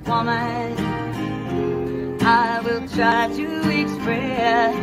woman, I will try to express.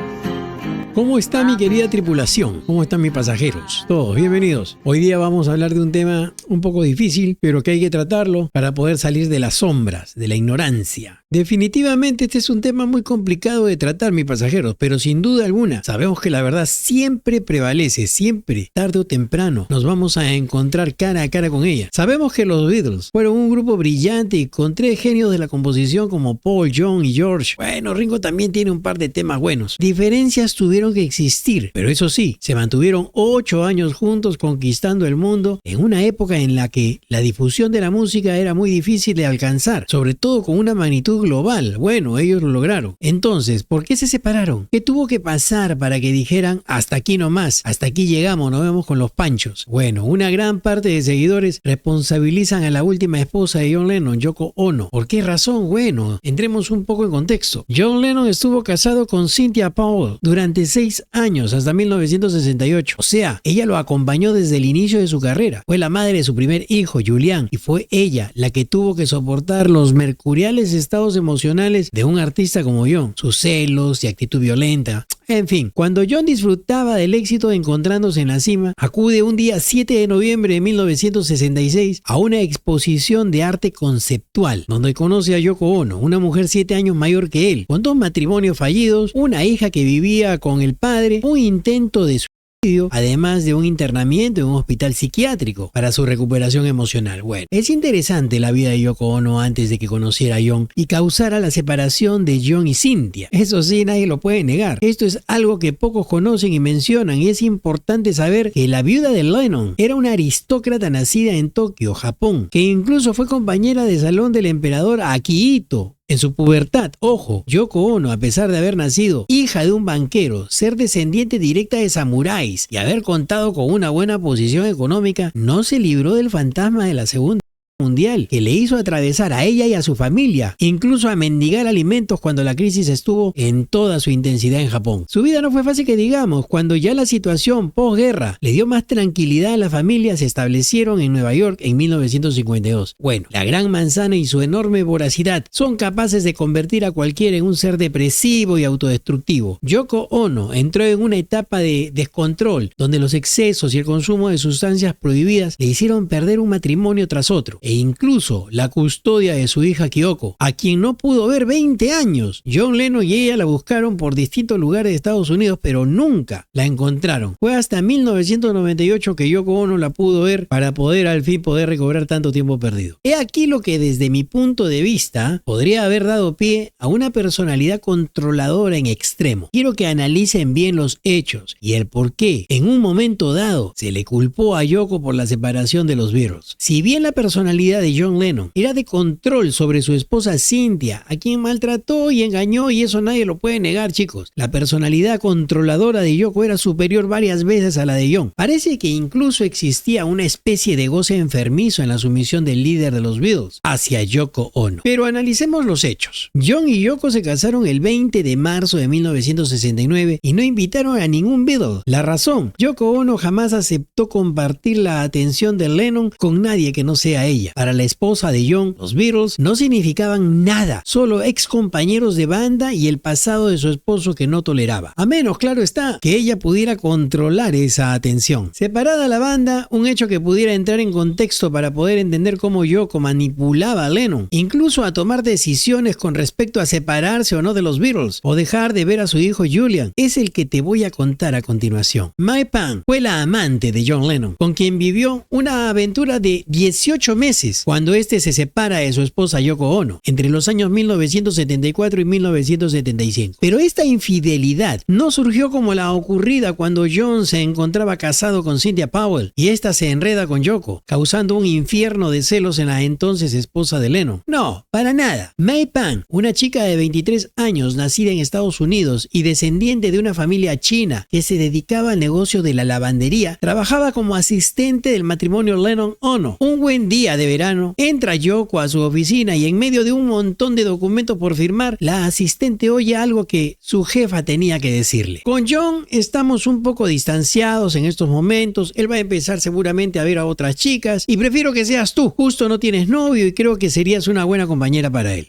¿Cómo está mi querida tripulación? ¿Cómo están mis pasajeros? Todos bienvenidos. Hoy día vamos a hablar de un tema un poco difícil, pero que hay que tratarlo para poder salir de las sombras, de la ignorancia. Definitivamente este es un tema muy complicado de tratar, mis pasajeros, pero sin duda alguna sabemos que la verdad siempre prevalece, siempre, tarde o temprano, nos vamos a encontrar cara a cara con ella. Sabemos que los Beatles fueron un grupo brillante y con tres genios de la composición como Paul, John y George. Bueno, Ringo también tiene un par de temas buenos. Diferencias tuvieron que existir, pero eso sí, se mantuvieron 8 años juntos conquistando el mundo en una época en la que la difusión de la música era muy difícil de alcanzar, sobre todo con una magnitud global. Bueno, ellos lo lograron. Entonces, ¿por qué se separaron? ¿Qué tuvo que pasar para que dijeran hasta aquí nomás, hasta aquí llegamos, nos vemos con los panchos? Bueno, una gran parte de seguidores responsabilizan a la última esposa de John Lennon, Yoko Ono. ¿Por qué razón? Bueno, entremos un poco en contexto. John Lennon estuvo casado con Cynthia Powell durante 6 años, hasta 1968. O sea, ella lo acompañó desde el inicio de su carrera. Fue la madre de su primer hijo, Julian, y fue ella la que tuvo que soportar los mercuriales estados emocionales de un artista como John, sus celos y actitud violenta. En fin, cuando John disfrutaba del éxito de encontrándose en la cima, acude un día 7 de noviembre de 1966 a una exposición de arte conceptual, donde conoce a Yoko Ono, una mujer 7 años mayor que él, con 2 matrimonios fallidos, una hija que vivía con el padre, un intento de suicidio, además de un internamiento en un hospital psiquiátrico para su recuperación emocional. Bueno, es interesante la vida de Yoko Ono antes de que conociera a John y causara la separación de John y Cynthia. Eso sí, nadie lo puede negar. Esto es algo que pocos conocen y mencionan, y es importante saber que la viuda de Lennon era una aristócrata nacida en Tokio, Japón, que incluso fue compañera de salón del emperador Akihito en su pubertad. Ojo, Yoko Ono, a pesar de haber nacido hija de un banquero, ser descendiente directa de samuráis y haber contado con una buena posición económica, no se libró del fantasma de la Segunda Mundial, que le hizo atravesar a ella y a su familia, incluso a mendigar alimentos cuando la crisis estuvo en toda su intensidad en Japón. Su vida no fue fácil que digamos. Cuando ya la situación posguerra le dio más tranquilidad a la familia, se establecieron en Nueva York en 1952. Bueno, la Gran Manzana y su enorme voracidad son capaces de convertir a cualquiera en un ser depresivo y autodestructivo. Yoko Ono entró en una etapa de descontrol, donde los excesos y el consumo de sustancias prohibidas le hicieron perder un matrimonio tras otro, e incluso la custodia de su hija Kyoko, a quien no pudo ver 20 años. John Lennon y ella la buscaron por distintos lugares de Estados Unidos, pero nunca la encontraron. Fue hasta 1998 que Yoko Ono la pudo ver para poder al fin poder recobrar tanto tiempo perdido. He aquí lo que desde mi punto de vista podría haber dado pie a una personalidad controladora en extremo. Quiero que analicen bien los hechos y el por qué en un momento dado se le culpó a Yoko por la separación de los Beatles. Si bien la personalidad de John Lennon era de control sobre su esposa Cynthia, a quien maltrató y engañó, y eso nadie lo puede negar, chicos, la personalidad controladora de Yoko era superior varias veces a la de John. Parece que incluso existía una especie de goce enfermizo en la sumisión del líder de los Beatles hacia Yoko Ono. Pero analicemos los hechos. John y Yoko se casaron el 20 de marzo de 1969 y no invitaron a ningún Beatle. La razón: Yoko Ono jamás aceptó compartir la atención de Lennon con nadie que no sea ella. Para la esposa de John, los Beatles no significaban nada, solo ex compañeros de banda y el pasado de su esposo que no toleraba. A menos, claro está, que ella pudiera controlar esa atención. Separada la banda, un hecho que pudiera entrar en contexto para poder entender cómo Yoko manipulaba a Lennon, incluso a tomar decisiones con respecto a separarse o no de los Beatles, o dejar de ver a su hijo Julian, es el que te voy a contar a continuación. Mae Pan fue la amante de John Lennon, con quien vivió una aventura de 18 meses cuando este se separa de su esposa Yoko Ono, entre los años 1974 y 1975. Pero esta infidelidad no surgió como la ocurrida cuando John se encontraba casado con Cynthia Powell y esta se enreda con Yoko, causando un infierno de celos en la entonces esposa de Lennon. No, para nada. Mae Pan, una chica de 23 años nacida en Estados Unidos y descendiente de una familia china que se dedicaba al negocio de la lavandería, trabajaba como asistente del matrimonio Lennon-Ono. Un buen día, de verano, entra Yoko a su oficina y en medio de un montón de documentos por firmar, la asistente oye algo que su jefa tenía que decirle. Con John estamos un poco distanciados en estos momentos, él va a empezar seguramente a ver a otras chicas y prefiero que seas tú. Justo no tienes novio y creo que serías una buena compañera para él.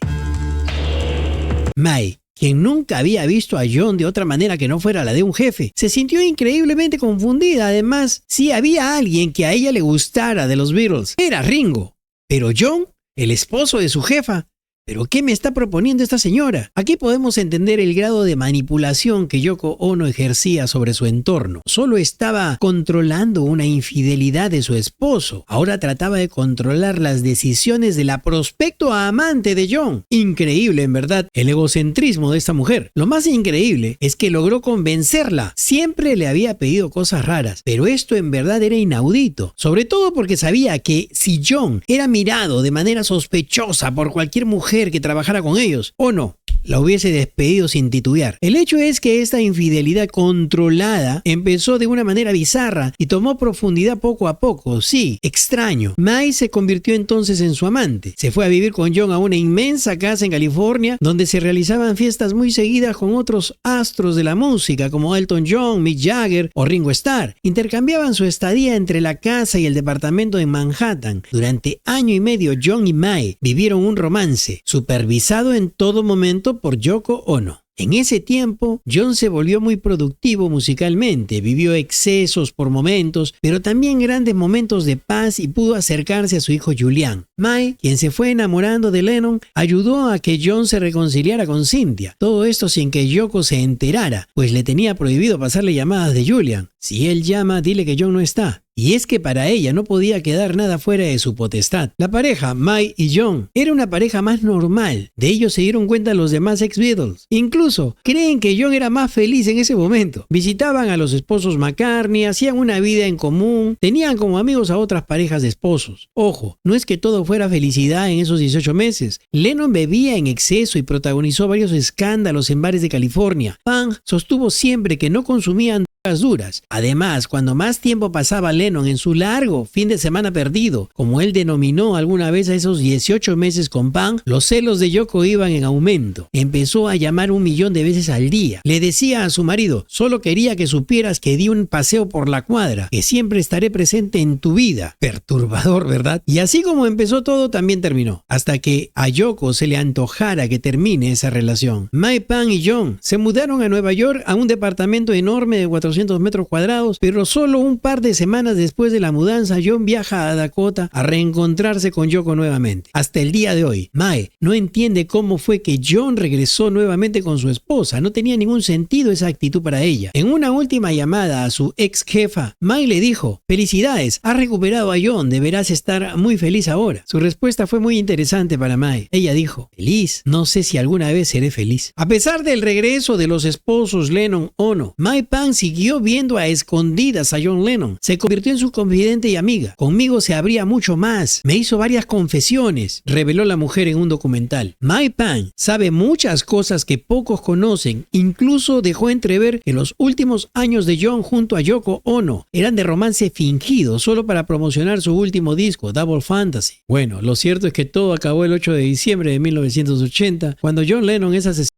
Mai, quien nunca había visto a John de otra manera que no fuera la de un jefe, se sintió increíblemente confundida. Además, sí había alguien que a ella le gustara de los Beatles. Era Ringo. Pero John, el esposo de su jefa, ¿pero qué me está proponiendo esta señora? Aquí podemos entender el grado de manipulación que Yoko Ono ejercía sobre su entorno. Solo estaba controlando una infidelidad de su esposo. Ahora trataba de controlar las decisiones de la prospecto amante de John. Increíble, en verdad, el egocentrismo de esta mujer. Lo más increíble es que logró convencerla. Siempre le había pedido cosas raras, pero esto en verdad era inaudito. Sobre todo porque sabía que si John era mirado de manera sospechosa por cualquier mujer que trabajara con ellos, o no, la hubiese despedido sin titubear. El hecho es que esta infidelidad controlada empezó de una manera bizarra y tomó profundidad poco a poco. Sí, extraño. Mai se convirtió entonces en su amante. Se fue a vivir con John a una inmensa casa en California donde se realizaban fiestas muy seguidas con otros astros de la música como Elton John, Mick Jagger o Ringo Starr. Intercambiaban su estadía entre la casa y el departamento en Manhattan. Durante año y medio John y Mai vivieron un romance, supervisado en todo momento por Yoko Ono. En ese tiempo, John se volvió muy productivo musicalmente, vivió excesos por momentos, pero también grandes momentos de paz y pudo acercarse a su hijo Julian. Mai, quien se fue enamorando de Lennon, ayudó a que John se reconciliara con Cynthia. Todo esto sin que Yoko se enterara, pues le tenía prohibido pasarle llamadas de Julian. Si él llama, dile que John no está. Y es que para ella no podía quedar nada fuera de su potestad. La pareja, Mai y John, era una pareja más normal. De ello se dieron cuenta los demás ex-Beatles. Incluso creen que John era más feliz en ese momento. Visitaban a los esposos McCartney, hacían una vida en común, tenían como amigos a otras parejas de esposos. Ojo, no es que todo fuera felicidad en esos 18 meses. Lennon bebía en exceso y protagonizó varios escándalos en bares de California. Pang sostuvo siempre que no consumían duras. Además, cuando más tiempo pasaba Lennon en su largo fin de semana perdido, como él denominó alguna vez a esos 18 meses con Pang, los celos de Yoko iban en aumento. Empezó a llamar 1 millón de veces al día. Le decía a su marido, solo quería que supieras que di un paseo por la cuadra, que siempre estaré presente en tu vida. Perturbador, ¿verdad? Y así como empezó todo, también terminó. Hasta que a Yoko se le antojara que termine esa relación. Mai, Pang y John se mudaron a Nueva York a un departamento enorme de 400 metros cuadrados, pero solo un par de semanas después de la mudanza, John viaja a Dakota a reencontrarse con Yoko nuevamente. Hasta el día de hoy, Mai no entiende cómo fue que John regresó nuevamente con su esposa. No tenía ningún sentido esa actitud para ella. En una última llamada a su ex jefa, Mai le dijo: "Felicidades, has recuperado a John, deberás estar muy feliz ahora". Su respuesta fue muy interesante para Mai. Ella dijo: "Feliz, no sé si alguna vez seré feliz". A pesar del regreso de los esposos Lennon-Ono, Mai Pang siguió viendo a escondidas a John Lennon. Se convirtió en su confidente y amiga. Conmigo se abría mucho más. Me hizo varias confesiones, reveló la mujer en un documental. Mai Pang sabe muchas cosas que pocos conocen. Incluso dejó entrever que los últimos años de John junto a Yoko Ono eran de romance fingido, solo para promocionar su último disco, Double Fantasy. Bueno, lo cierto es que todo acabó el 8 de diciembre de 1980, cuando John Lennon es asesinado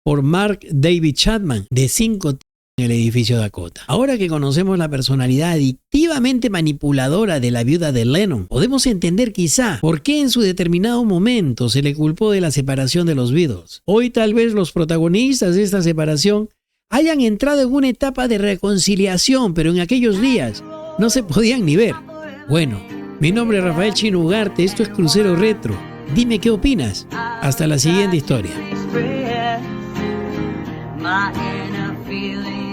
por Mark David Chapman, de 5 en el edificio Dakota. Ahora que conocemos la personalidad adictivamente manipuladora de la viuda de Lennon, podemos entender quizá por qué en su determinado momento se le culpó de la separación de los Beatles. Hoy tal vez los protagonistas de esta separación hayan entrado en una etapa de reconciliación, pero en aquellos días no se podían ni ver. Bueno, mi nombre es Rafael Chino Ugarte, esto es Crucero Retro. Dime qué opinas. Hasta la siguiente historia. My inner feeling